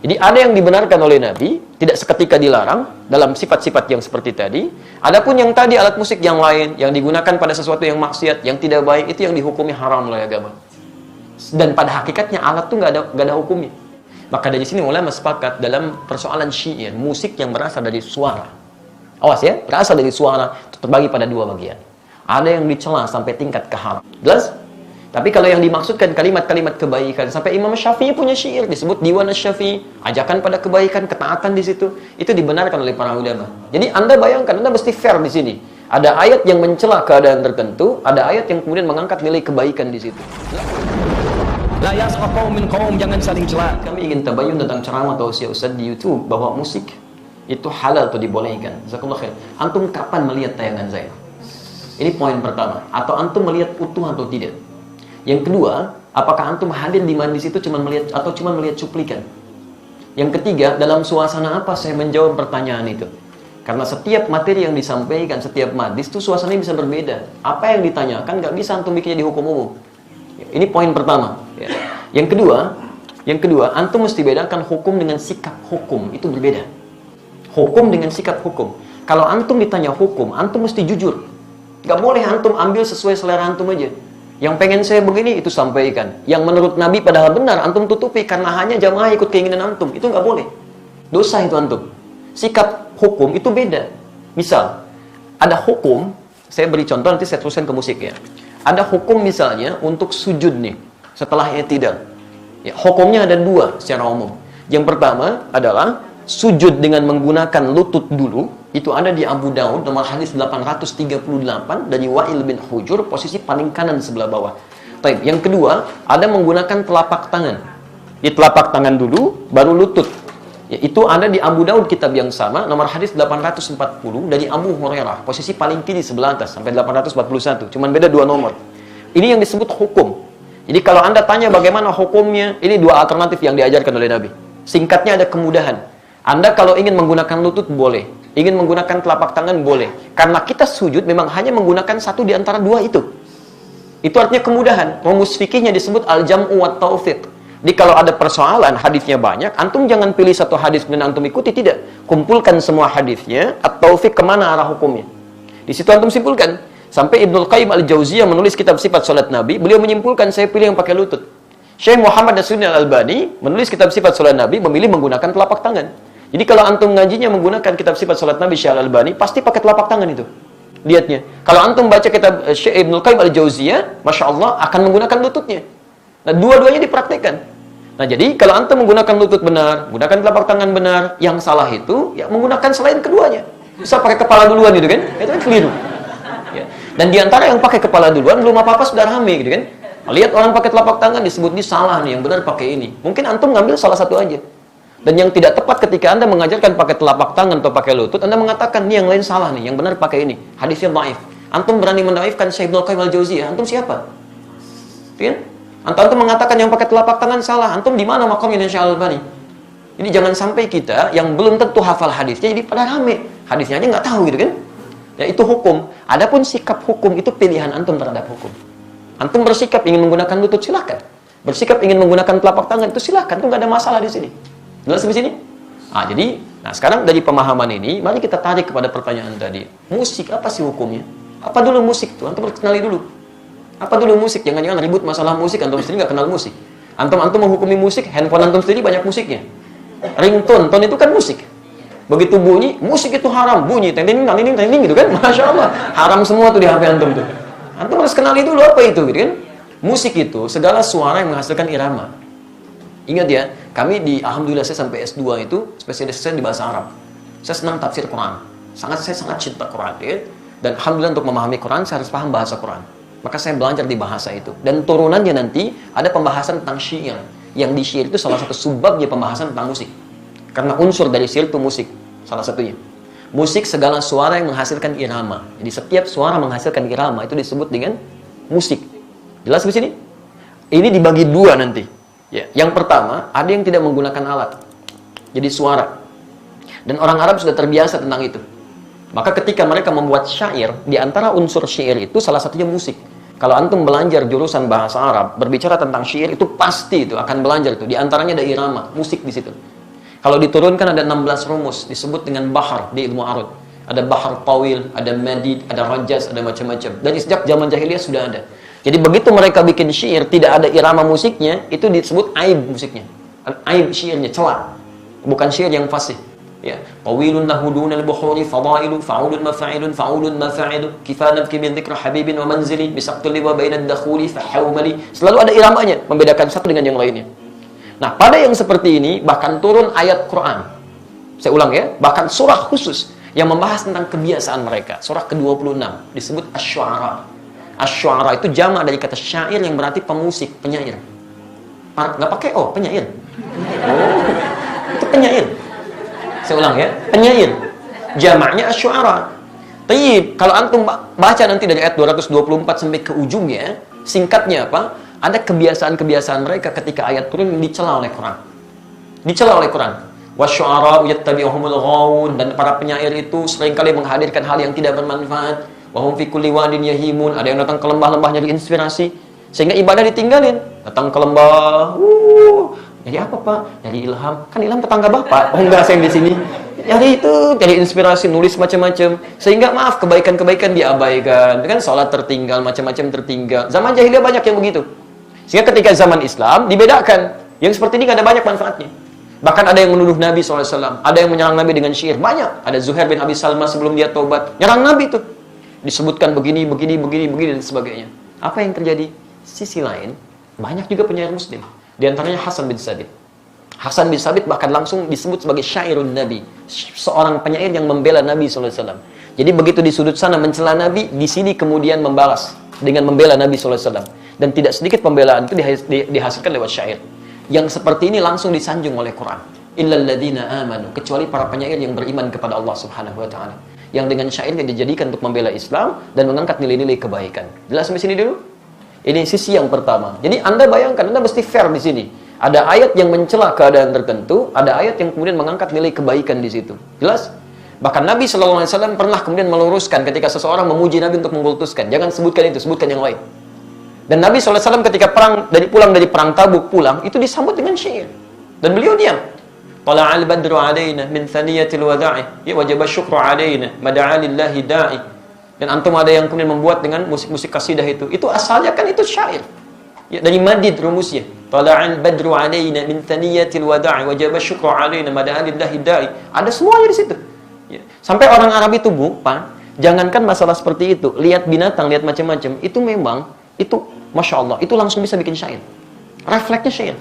Jadi ada yang dibenarkan oleh Nabi, tidak seketika dilarang dalam sifat-sifat yang seperti tadi. Adapun yang tadi alat musik yang lain, yang digunakan pada sesuatu yang maksiat, yang tidak baik, itu yang dihukumi haram oleh agama. Dan pada hakikatnya alat itu nggak ada hukumnya. Maka dari sini ulama sepakat dalam persoalan syair, musik yang berasal dari suara. Awas ya, berasal dari suara, terbagi pada dua bagian. Ada yang dicela sampai tingkat keharam. Jelas? Tapi kalau yang dimaksudkan kalimat-kalimat kebaikan, sampai Imam Syafi'i punya syair disebut Diwan Asy-Syafi'i, ajakan pada kebaikan, ketaatan di situ, itu dibenarkan oleh para ulama. Jadi Anda bayangkan, Anda mesti fair di sini. Ada ayat yang mencela keadaan tertentu, ada ayat yang kemudian mengangkat nilai kebaikan di situ. La yasqa qaumin qaum, jangan saling cela. Kami ingin tabayun tentang ceramah atau Ustaz di YouTube bahwa musik itu halal atau dibolehkan. Jazakallahu khair. Antum kapan melihat tayangan saya? Ini poin pertama. Atau antum melihat utuh atau tidak? Yang kedua, apakah antum hadir di majlis itu cuma melihat atau cuma melihat cuplikan? Yang ketiga, dalam suasana apa saya menjawab pertanyaan itu? Karena setiap materi yang disampaikan, setiap majlis itu suasananya bisa berbeda. Apa yang ditanyakan nggak bisa antum bikinnya di hukum umum. Ini poin pertama. Yang kedua, antum mesti bedakan hukum dengan sikap hukum, itu berbeda. Hukum dengan sikap hukum. Kalau antum ditanya hukum, antum mesti jujur. Nggak boleh antum ambil sesuai selera antum aja. Yang pengen saya begini, itu sampaikan. Yang menurut Nabi padahal benar, antum tutupi karena hanya jamaah ikut keinginan antum. Itu nggak boleh. Dosa itu antum. Sikap hukum itu beda. Misal, ada hukum, saya beri contoh, nanti saya teruskan ke musik ya. Ada hukum misalnya untuk sujud nih, setelah i'tidal. Ya, hukumnya ada dua secara umum. Yang pertama adalah sujud dengan menggunakan lutut dulu. Itu ada di Abu Daud nomor hadis 838 dari Wa'il bin Hujur, posisi paling kanan sebelah bawah. Baik, yang kedua ada menggunakan telapak tangan. Di telapak tangan dulu baru lutut. Ya, itu ada di Abu Daud kitab yang sama nomor hadis 840 dari Abu Hurairah, posisi paling kiri sebelah atas sampai 841. Cuman beda dua nomor. Ini yang disebut hukum. Jadi kalau Anda tanya bagaimana hukumnya, ini dua alternatif yang diajarkan oleh Nabi. Singkatnya ada kemudahan. Anda kalau ingin menggunakan lutut boleh, ingin menggunakan telapak tangan boleh. Karena kita sujud memang hanya menggunakan satu di antara dua itu. Itu artinya kemudahan. Rumus fikihnya disebut al-jam'u wat taufiq. Jadi kalau ada persoalan, hadisnya banyak, antum jangan pilih satu hadis dan antum ikuti, tidak. Kumpulkan semua hadisnya, at-taufiq kemana arah hukumnya. Di situ antum simpulkan. Sampai Ibnul Qayyim al-Jauziyah menulis kitab sifat salat Nabi, beliau menyimpulkan saya pilih yang pakai lutut. Syekh Muhammad Nasruddin al-Albani menulis kitab sifat salat Nabi, memilih menggunakan telapak tangan. Jadi kalau antum ngajinya menggunakan kitab sifat salat Nabi Syekh Al-Albani, pasti pakai telapak tangan itu. Lihatnya. Kalau antum baca kitab Syekh Ibnul Qayyim al-Jauziyah, Masya Allah, akan menggunakan lututnya. Nah, dua-duanya dipraktikkan. Nah, jadi kalau antum menggunakan lutut benar, menggunakan telapak tangan benar, yang salah itu, ya menggunakan selain keduanya. Bisa pakai kepala duluan gitu kan? Itu kan keliru. Ya. Dan diantara yang pakai kepala duluan, belum apa-apa sudah rame gitu kan? Lihat orang pakai telapak tangan, disebut ini salah nih, yang benar pakai ini. Mungkin antum ngambil salah satu aja. Dan yang tidak tepat ketika Anda mengajarkan pakai telapak tangan atau pakai lutut, Anda mengatakan, ini yang lain salah nih, yang benar pakai ini. Hadisnya dhaif. Antum berani mendaifkan Syekh Ibnul Qayyim al-Jauziyah, antum siapa? Kan? Antum mengatakan yang pakai telapak tangan salah, antum di mana makamnya Syekh Al-Albani? Ini jangan sampai kita yang belum tentu hafal hadisnya, jadi pada rame. Hadisnya aja nggak tahu gitu kan? Ya itu hukum. Adapun sikap hukum itu pilihan antum terhadap hukum. Antum bersikap ingin menggunakan lutut, silakan. Bersikap ingin menggunakan telapak tangan, itu silakan, itu nggak ada masalah di sini. Jelas di sini? Nah sekarang dari pemahaman ini, mari kita tarik kepada pertanyaan tadi. Musik apa sih hukumnya? Apa dulu musik tuh? Antum kenali dulu. Apa dulu musik? Jangan-jangan ribut masalah musik, antum sendiri nggak kenal musik. Antum menghukumi musik, handphone antum sendiri banyak musiknya. Ringtone, tone itu kan musik. Begitu bunyi, musik itu haram. Bunyi, ting-ting, gitu kan? Masya Allah. Haram semua tuh di HP antum tuh. Antum harus kenali dulu apa itu, gitu kan? Musik itu segala suara yang menghasilkan irama. Ingat ya, kami alhamdulillah saya sampai S2 itu spesialis saya di bahasa Arab. Saya senang tafsir Quran. Saya sangat cinta Quran, ya. Dan alhamdulillah untuk memahami Quran saya harus paham bahasa Quran. Maka saya belajar di bahasa itu. Dan turunannya nanti ada pembahasan tentang syair. Yang di syair itu salah satu subbabnya pembahasan tentang musik. Karena unsur dari syair itu musik, salah satunya. Musik segala suara yang menghasilkan irama. Jadi setiap suara menghasilkan irama itu disebut dengan musik. Jelas di sini? Ini dibagi dua nanti. Ya, yang pertama, ada yang tidak menggunakan alat. Jadi suara. Dan orang Arab sudah terbiasa tentang itu. Maka ketika mereka membuat syair, di antara unsur syair itu salah satunya musik. Kalau antum belajar jurusan bahasa Arab, berbicara tentang syair itu pasti itu akan belajar itu. Di antaranya ada irama, musik di situ. Kalau diturunkan ada 16 rumus, disebut dengan bahar di ilmu arud. Ada bahar tawil, ada madid, ada rajas, ada macam-macam. Dan sejak zaman jahiliyah sudah ada. Jadi begitu mereka bikin syair, tidak ada irama musiknya, itu disebut aib musiknya. Aib syairnya, celah. Bukan syair yang fasih. Ya, tawilun lahu dunal buhuri fadailu fa'ulun mafa'ilun fa'ulun mafa'ilu kifanaf min dzikra habibin wa manzili bisaqtul liwa bainad dakhuli fahawmali. Selalu ada iramanya, membedakan satu dengan yang lainnya. Nah, pada yang seperti ini bahkan turun ayat Quran. Saya ulang ya, bahkan surah khusus yang membahas tentang kebiasaan mereka. Surah ke-26 disebut Asy-Syu'ara. Asy-Syu'ara itu jamak dari kata syair yang berarti pemusik, penyair. Nggak pakai penyair. Oh, itu penyair. Saya ulang ya, penyair. Jamaknya Asy-Syu'ara. Tayyib, kalau antum baca nanti dari ayat 224 sampai ke ujungnya, singkatnya apa? Ada kebiasaan-kebiasaan mereka ketika ayat turun dicela oleh Quran. Dicela oleh Quran. Wasyu'ara'u yattabi'uhumul ghawun, dan para penyair itu seringkali menghadirkan hal yang tidak bermanfaat. Wa hum fi kulli wadin yahimun, ada yang datang ke lembah-lembah nyari inspirasi sehingga ibadah ditinggalin. Datang ke lembah, jadi apa Pak? Jadi ilham. Kan ilham tetangga Bapak. Oh enggak, saya di sini. Jadi itu, jadi inspirasi, nulis macam-macam. Sehingga maaf, kebaikan-kebaikan diabaikan. Kan sholat tertinggal, macam-macam tertinggal. Zaman jahiliyah banyak yang begitu. Sehingga ketika zaman Islam dibedakan. Yang seperti ini nggak ada banyak manfaatnya. Bahkan ada yang menuduh Nabi SAW. Ada yang menyerang Nabi dengan syair. Banyak. Ada Zuhair bin Abi Salma sebelum dia taubat. Nyerang Nabi itu. Disebutkan begini, dan sebagainya. Apa yang terjadi? Sisi lain, banyak juga penyair muslim. Di antaranya Hasan bin Sabit. Hasan bin Sabit bahkan langsung disebut sebagai syairun Nabi. Seorang penyair yang membela Nabi SAW. Jadi begitu di sudut sana mencela Nabi, di sini kemudian membalas dengan membela Nabi SAW. Dan tidak sedikit pembelaan itu dihasilkan lewat syair. Yang seperti ini langsung disanjung oleh Quran. Illal ladzina amanu, kecuali para penyair yang beriman kepada Allah Subhanahu wa taala. Yang dengan syairnya dijadikan untuk membela Islam dan mengangkat nilai-nilai kebaikan. Jelas sampai sini dulu? Ini sisi yang pertama. Jadi Anda bayangkan, Anda mesti fair di sini. Ada ayat yang mencela keadaan tertentu, ada ayat yang kemudian mengangkat nilai kebaikan di situ. Jelas? Bahkan Nabi SAW pernah kemudian meluruskan ketika seseorang memuji Nabi untuk mengkultuskan. Jangan sebutkan itu, sebutkan yang lain. Dan Nabi SAW ketika pulang dari perang Tabuk pulang, itu disambut dengan syair. Dan beliau diam. Tala'al badru alaina min thaniyatil wada'i, ya wajaba syukru alaina, mada'a lillahi da'i. Dan antum ada yang kemudian membuat dengan musik-musik kasidah itu. Itu asalnya kan itu syair. Ya, dari madid rumusnya. Tala'al badru alaina min thaniyatil wada'i, wajaba syukru alaina, mada'a lillahi da'i. Ada semuanya di situ. Ya. Sampai orang Arab itu lupa, jangankan masalah seperti itu, lihat binatang, lihat macam-macam, itu memang, itu Masya Allah, itu langsung bisa bikin syair. Refleksnya syair.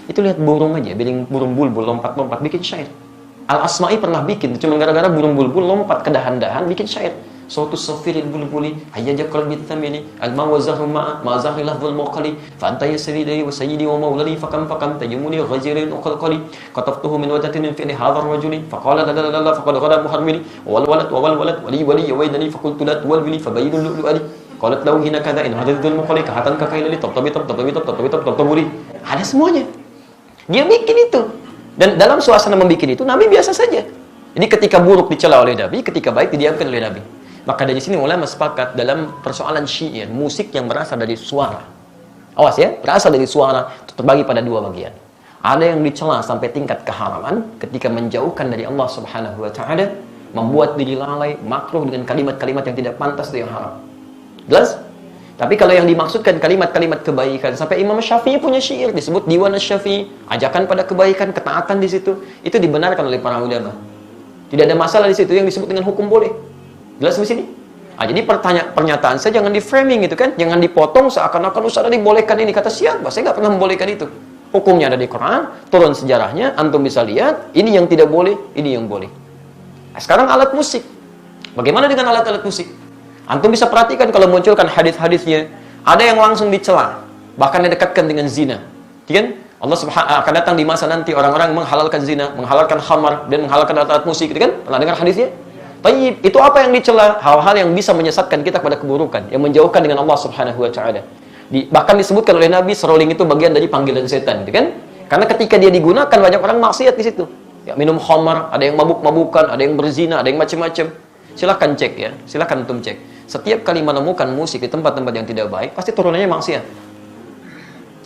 Itu lihat burung aja, burung bulbul lompat-lompat, bikin syair. Al-Asma'i pernah bikin, cuma gara-gara burung bulbul lompat ke dahan-dahan, bikin syair. Sautu safiril bulbuli, hayyaja qalbi thamili, al-ma wa zahru ma'a, ma zahri lahzul muqali, fa anta yasridi wa sayyidi wa maulali, fakam tajumuni ghajirin uqalqali, kataftuhu min wadatin min fi'li hadha ar-rajuli, faqala la faqad ghada muharmili, wal walad wali waydani faqultu la tuwalwili, fabayyinul lu'lu'ali. Qalat lahu hina kadha in hadithul muqali kahatan ka kailali tabtabi tabtaburi. Ada semuanya. Dia bikin itu. Dan dalam suasana membikin itu Nabi biasa saja. Jadi ketika buruk dicela oleh Nabi, ketika baik didiamkan oleh Nabi. Maka dari sini ulama sepakat dalam persoalan syair, musik yang berasal dari suara. Awas ya, berasal dari suara itu terbagi pada dua bagian. Ada yang dicela sampai tingkat keharaman ketika menjauhkan dari Allah Subhanahu wa taala, membuat diri lalai, makruh dengan kalimat-kalimat yang tidak pantas itu yang haram. Jelas? Tapi kalau yang dimaksudkan kalimat-kalimat kebaikan, sampai Imam Syafi'i punya syair disebut Diwan Asy-Syafi'i, ajakan pada kebaikan, ketaatan di situ, itu dibenarkan oleh para ulama. Tidak ada masalah di situ yang disebut dengan hukum boleh. Jelas di sini? Jadi pernyataan saya jangan di framing gitu kan, jangan dipotong seakan-akan Ustaz dibolehkan ini, kata siapa? Saya nggak pernah membolehkan itu. Hukumnya ada di Quran, turun sejarahnya, antum bisa lihat, ini yang tidak boleh, ini yang boleh. Nah, sekarang alat musik. Bagaimana dengan alat-alat musik? Antum bisa perhatikan kalau munculkan hadis-hadisnya, ada yang langsung dicela, bahkan didekatkan dengan zina. Kan? Allah Subhanahu akan datang di masa nanti orang-orang menghalalkan zina, menghalalkan khamar dan menghalalkan alat-alat musik, gitu kan? Pernah dengar hadisnya? Tayyib, itu apa yang dicela? Hal-hal yang bisa menyesatkan kita pada keburukan, yang menjauhkan dengan Allah Subhanahu wa taala. Bahkan disebutkan oleh Nabi seruling itu bagian dari panggilan setan, gitu kan? Karena ketika dia digunakan banyak orang maksiat di situ. Ya, minum khamar, ada yang mabuk-mabukan, ada yang berzina, ada yang macam-macam. Silakan cek ya, silakan antum cek. Setiap kali menemukan musik di tempat-tempat yang tidak baik, pasti turunannya maksiat.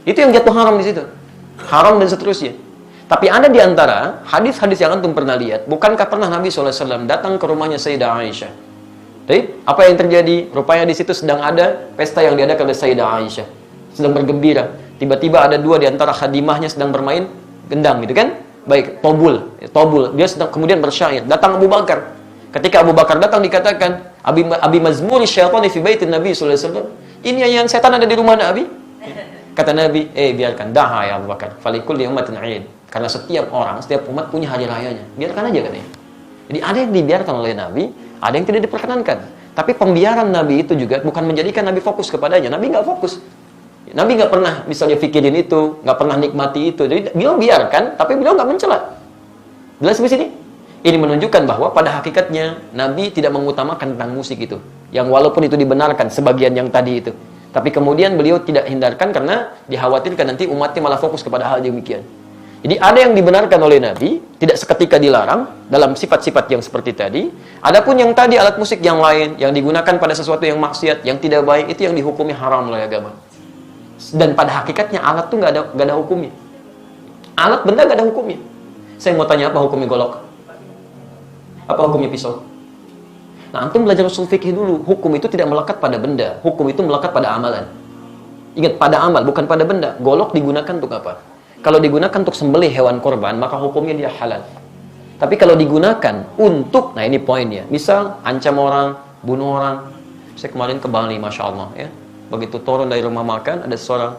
Itu yang jatuh haram di situ. Haram dan seterusnya. Tapi ada di antara hadis-hadis yang antum pernah lihat, bukankah pernah Nabi SAW datang ke rumahnya Sayyidah Aisyah? Jadi, apa yang terjadi? Rupanya di situ sedang ada pesta yang diadakan oleh Sayyidah Aisyah. Sedang bergembira. Tiba-tiba ada dua di antara khadimahnya sedang bermain gendang gitu kan? Baik, tobul. Dia sedang kemudian bersyair. Datang Abu Bakar. Ketika Abu Bakar datang dikatakan, Abi mazmuri syaitani fi baitin Nabi SAW. Ini yang setan ada di rumah Nabi. Kata Nabi, biarkan. Daha ya Abu Bakar. Falikul ummatin aid. Karena setiap orang, setiap umat punya hari rayanya. Biarkan aja katanya. Jadi ada yang dibiarkan oleh Nabi, ada yang tidak diperkenankan. Tapi pembiaran Nabi itu juga bukan menjadikan Nabi fokus kepadanya. Nabi nggak fokus. Nabi nggak pernah misalnya pikirin itu, nggak pernah nikmati itu. Jadi beliau biarkan, tapi beliau nggak mencela. Jelas di sini? Ini menunjukkan bahwa pada hakikatnya Nabi tidak mengutamakan tentang musik itu. Yang walaupun itu dibenarkan sebagian yang tadi itu. Tapi kemudian beliau tidak hindarkan karena dikhawatirkan nanti umatnya malah fokus kepada hal demikian. Jadi ada yang dibenarkan oleh Nabi, tidak seketika dilarang dalam sifat-sifat yang seperti tadi. Adapun yang tadi alat musik yang lain, yang digunakan pada sesuatu yang maksiat, yang tidak baik, itu yang dihukumi haram oleh agama. Dan pada hakikatnya alat itu nggak ada hukumnya. Alat benda nggak ada hukumnya. Saya mau tanya, apa hukumnya golok? Apa hukumnya pisau? Nah, antum belajar usul fikih dulu. Hukum itu tidak melekat pada benda. Hukum itu melekat pada amalan. Ingat, pada amal, bukan pada benda. Golok digunakan untuk apa? Kalau digunakan untuk sembelih hewan korban, maka hukumnya dia halal. Tapi kalau digunakan untuk, nah ini poinnya. Misal, ancam orang, bunuh orang. Saya kemarin ke Bali, Masya Allah. Ya. Begitu turun dari rumah makan, ada seorang,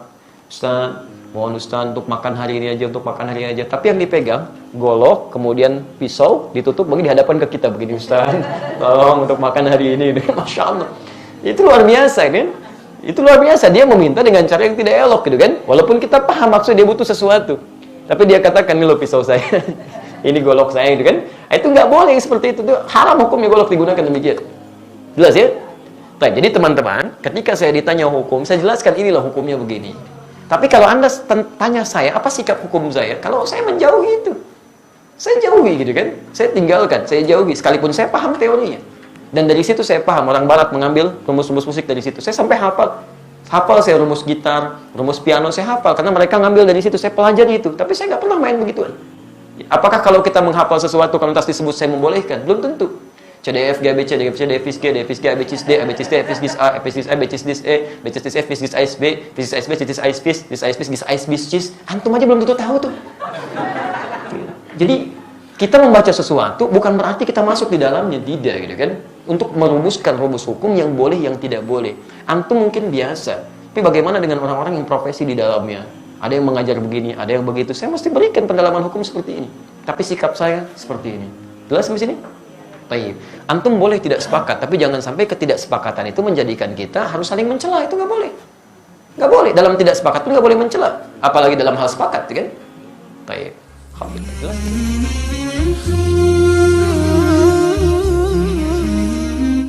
Ustaz, mohon Ustaz untuk makan hari ini aja, untuk makan hari ini aja. Tapi yang dipegang, golok, kemudian pisau, ditutup, bagi di hadapan ke kita. Begini, Ustaz, tolong untuk makan hari ini. Masya Allah. Itu luar biasa, kan? Itu luar biasa. Dia meminta dengan cara yang tidak elok, gitu kan? Walaupun kita paham maksudnya dia butuh sesuatu. Tapi dia katakan, ini loh pisau saya. Ini golok saya, gitu kan? Itu nggak boleh seperti itu. Itu haram hukumnya golok digunakan demikian. Jelas ya? Jadi teman-teman, ketika saya ditanya hukum, saya jelaskan inilah hukumnya begini. Tapi kalau Anda tanya saya, apa sikap hukum saya? Kalau saya menjauhi itu. Saya jauhi, gitu kan? Saya tinggalkan, saya jauhi. Sekalipun saya paham teorinya. Dan dari situ saya paham, orang barat mengambil rumus-rumus musik dari situ. Saya sampai hafal. Hafal saya rumus gitar, rumus piano, saya hafal. Karena mereka ngambil dari situ, saya pelajari itu. Tapi saya nggak pernah main begituan. Apakah kalau kita menghafal sesuatu, kalau tas disebut saya membolehkan? Belum tentu. C, D, F, G, B, C, D, F, C, D, F, G, D, F, G, A, B, C, D, A, B, C, D, F, G, A, F, G, A, B, C, D, E, B, C, D, F, G, A, B, B, C, D, B, C, D, A, B, C, D, A, B, C, D, antum aja belum tentu tahu tuh. Jadi kita membaca sesuatu bukan berarti kita masuk di dalamnya, tidak, gitu kan? Untuk merumuskan rumus hukum yang boleh, yang tidak boleh. Antum mungkin biasa, tapi bagaimana dengan orang-orang yang profesi di dalamnya? Ada yang mengajar begini, ada yang begitu. Saya mesti berikan pendalaman hukum seperti ini. Tapi sikap saya seperti ini. Jelas di sini? Baik. Antum boleh tidak sepakat, tapi jangan sampai ketidaksepakatan itu menjadikan kita harus saling mencela. Itu nggak boleh. Nggak boleh. Dalam tidak sepakat pun nggak boleh mencela. Apalagi dalam hal sepakat, kan? Baik. Alhamdulillah. Jelas.